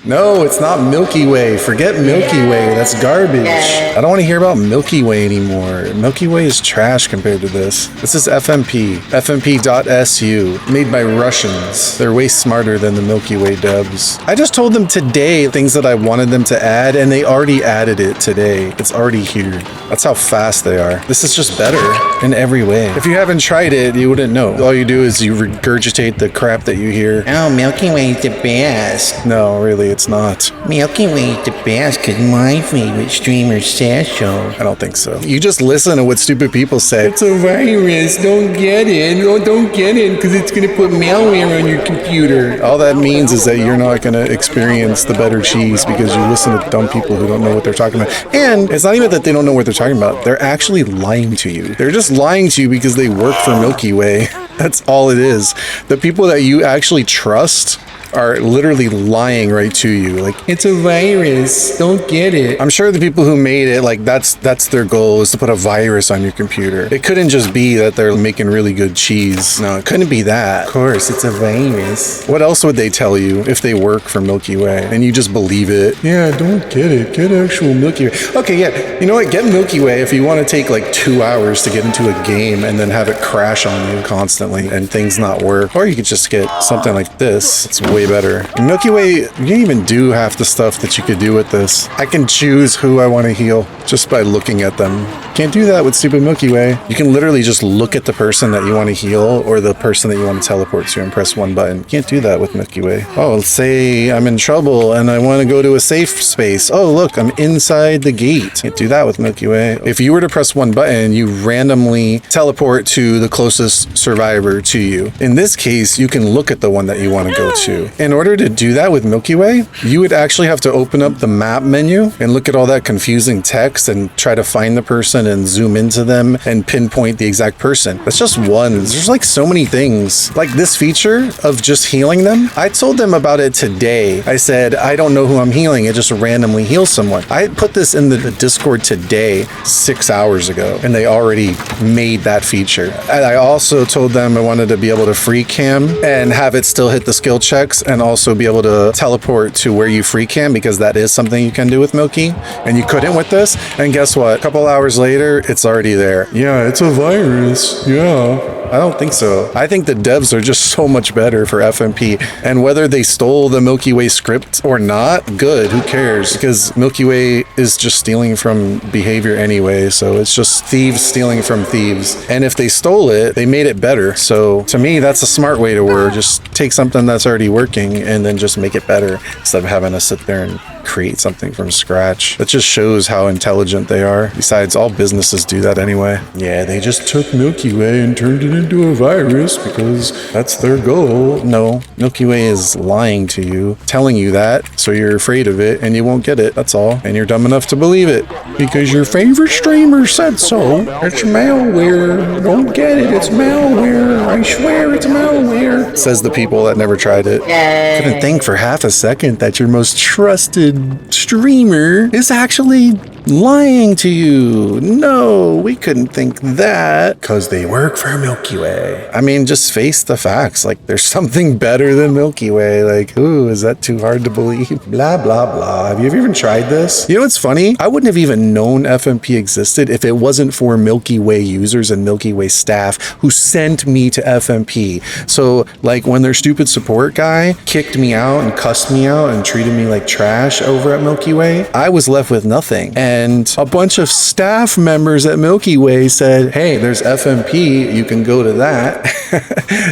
No, it's not Milky Way. Forget Milky Way. That's garbage. I don't want to hear about Milky Way anymore. Milky Way is trash compared to this. This is FMP. FMP.SU. Made by Russians. They're way smarter than the Milky Way dubs. I just told them today things that I wanted them to add, and they already added it today. It's already here. That's how fast they are. This is just better in every way. If you haven't tried it, you wouldn't know. All you do is you regurgitate the crap that you hear. Oh, Milky Way is the best. No, really, it's not. Milky Way is the best because my favorite streamer says so. I don't think so. You just listen to what stupid people say. It's a virus. Don't get it. Don't get it because it's going to put malware on your computer. All that means is that you're not going to experience the better cheese because you listen to dumb people who don't know what they're talking about. And it's not even that they don't know what they're talking about. They're actually lying to you. They're just lying to you because they work for Milky Way. That's all it is. The people that you actually trust are literally lying right to you. Like, it's a virus. Don't get it. I'm sure the people who made it, like, that's their goal, is to put a virus on your computer. It couldn't just be that they're making really good cheese. No, it couldn't be that. Of course, it's a virus. What else would they tell you if they work for Milky Way and you just believe it? Yeah, don't get it. Get actual Milky Way. Okay, yeah. You know what? Get Milky Way if you want to take like 2 hours to get into a game and then have it crash on you constantly and things not work. Or you could just get something like this. It's way better. Milky Way, you can't even do half the stuff that you could do with this. I can choose who I want to heal just by looking at them. Can't do that with stupid Milky Way. You can literally just look at the person that you want to heal or the person that you want to teleport to and press one button. Can't do that with Milky Way. Oh, let's say I'm in trouble and I want to go to a safe space. Oh, look, I'm inside the gate. Can't do that with Milky Way. If you were to press one button, you randomly teleport to the closest survivor to you. In this case, you can look at the one that you want to go to. In order to do that with Milky Way, you would actually have to open up the map menu and look at all that confusing text and try to find the person and zoom into them and pinpoint the exact person. That's just one. There's like so many things. Like this feature of just healing them. I told them about it today. I said, I don't know who I'm healing. It just randomly heals someone. I put this in the Discord today, 6 hours ago, and they already made that feature. And I also told them I wanted to be able to free cam and have it still hit the skill checks and also be able to teleport to where you free cam because that is something you can do with Milky and you couldn't with this. And guess what? A couple hours later, it's already there. Yeah, it's a virus. Yeah. I don't think so. I think the devs are just so much better for FMP. And whether they stole the Milky Way script or not, good, who cares? Because Milky Way is just stealing from behavior anyway. So it's just thieves stealing from thieves. And if they stole it, they made it better. So to me, that's a smart way to work. Just take something that's already working and then just make it better instead of having to sit there and create something from scratch. That just shows how intelligent they are. Besides, all businesses do that anyway. Yeah, they just took Milky Way and turned it into a virus because that's their goal. No, Milky Way is lying to you, telling you that, so you're afraid of it and you won't get it. That's all. And you're dumb enough to believe it because your favorite streamer said so. It's malware. Don't get it. It's malware. I swear it's malware. Says the people that never tried it. Couldn't think for half a second that your most trusted streamer is actually lying to you. No, we couldn't think that because they work for Milky Way. I mean, just face the facts. Like, there's something better than Milky Way. Like, ooh, is that too hard to believe? Blah, blah, blah. Have you ever even tried this? You know what's funny? I wouldn't have even known FMP existed if it wasn't for Milky Way users and Milky Way staff who sent me to FMP. So, like, when their stupid support guy kicked me out and cussed me out and treated me like trash over at Milky Way, I was left with nothing. And a bunch of staff members at Milky Way said, hey, there's FMP, you can go to that.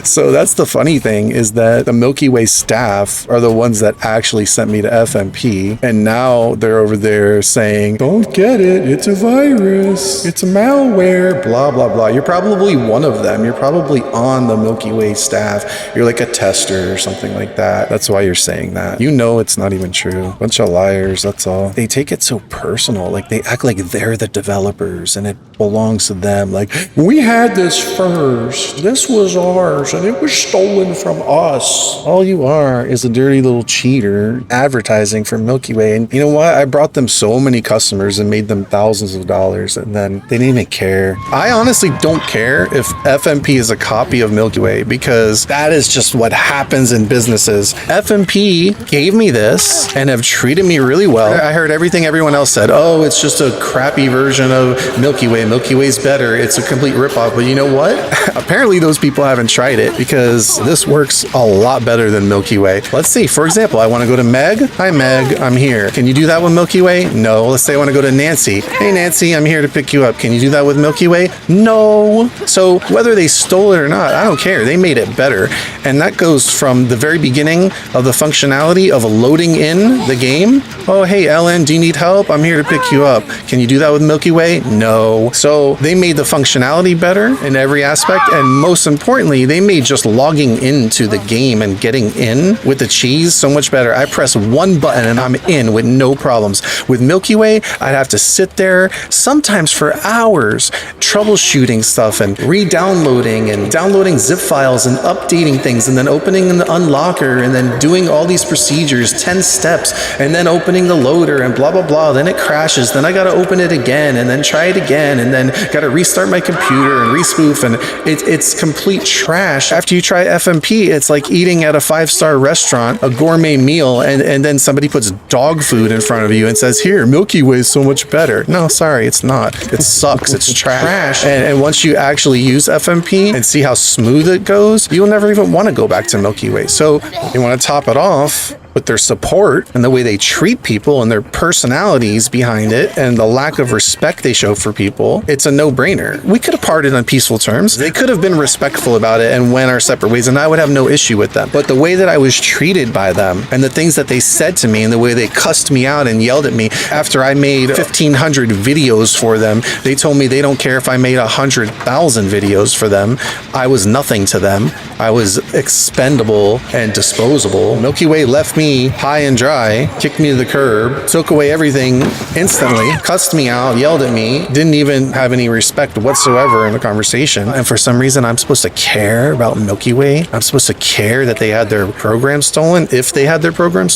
So that's the funny thing, is that the Milky Way staff are the ones that actually sent me to FMP. And now they're over there saying, don't get it, it's a virus, it's a malware, blah, blah, blah. You're probably one of them. You're probably on the Milky Way staff. You're like a tester or something like that. That's why you're saying that. You know it's not even true. Bunch of liars, that's all. They take it so personal. Like they act like they're the developers and it belongs to them. Like, we had this first. This was ours and it was stolen from us. All you are is a dirty little cheater advertising for Milky Way. And you know what? I brought them so many customers and made them thousands of dollars, and then they didn't even care. I honestly don't care if FMP is a copy of Milky Way, because that is just what happens in businesses. FMP gave me this and have treated me really well. I heard everything everyone else said. Oh, it's just a crappy version of Milky Way. Milky Way's better. It's a complete ripoff. But you know what? Apparently those people haven't tried it, because this works a lot better than Milky Way. Let's see. For example, I want to go to Meg. Hi, Meg. I'm here. Can you do that with Milky Way? No. Let's say I want to go to Nancy. Hey, Nancy, I'm here to pick you up. Can you do that with Milky Way? No. So whether they stole it or not, I don't care. They made it better. And that goes from the very beginning of the functionality of loading in the game. Oh, hey, Ellen, do you need help? I'm here to pick you up. Can you do that with Milky Way? No. So they made the functionality better in every aspect. And most importantly, they made just logging into the game and getting in with the cheese so much better. I press one button and I'm in with no problems. With Milky Way, I'd have to sit there sometimes for hours troubleshooting stuff and re-downloading and downloading zip files and updating things and then opening the unlocker and then doing all these procedures, 10 steps, and then opening the loader and blah, blah, blah. Then it crashes. Then I got to open it again and then try it again and then got to restart my computer and respoof, and it's complete trash. After you try FMP, it's like eating at a 5-star restaurant, a gourmet meal, and then somebody puts dog food in front of you and says, here, Milky Way is so much better. No, sorry, it's not. It sucks. It's trash. And once you actually use FMP and see how smooth it goes, you'll never even want to go back to Milky Way. So you want to top it off with their support and the way they treat people and their personalities behind it and the lack of respect they show for people. It's a no-brainer. We could have parted on peaceful terms. They could have been respectful about it and went our separate ways, and I would have no issue with them. But the way that I was treated by them and the things that they said to me and the way they cussed me out and yelled at me after I made 1,500 videos for them, they told me they don't care if I made 100,000 videos for them. I was nothing to them. I was expendable and disposable. Milky Way left me high and dry, kicked me to the curb, took away everything instantly, cussed me out, yelled at me, didn't even have any respect whatsoever in the conversation. And for some reason, I'm supposed to care about Milky Way. I'm supposed to care that they had their program stolen. If they had their program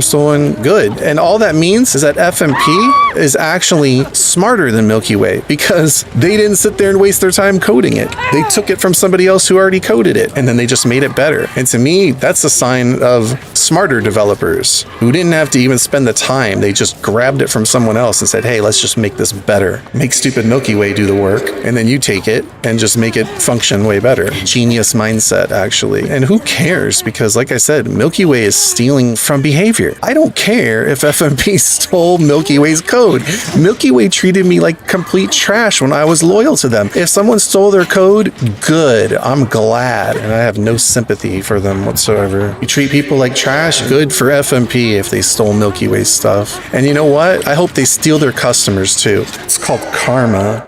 stolen, good. And all that means is that FMP is actually smarter than Milky Way, because they didn't sit there and waste their time coding it. They took it from somebody else who already coded it, and then they just made it better. And to me, that's a sign of smarter developers who didn't have to even spend the time. They just grabbed it from someone else and said, hey, let's just make this better. Make stupid Milky Way do the work, and then you take it and just make it function way better. Genius mindset, actually. And who cares? Because like I said, Milky Way is stealing from behavior. I don't care if FMP stole Milky Way's code. Milky Way treated me like complete trash when I was loyal to them. If someone stole their code, good. I'm glad. And I have no sympathy for them whatsoever. You treat people like trash, good for FMP if they stole Milky Way stuff. And you know what? I hope they steal their customers too. It's called karma.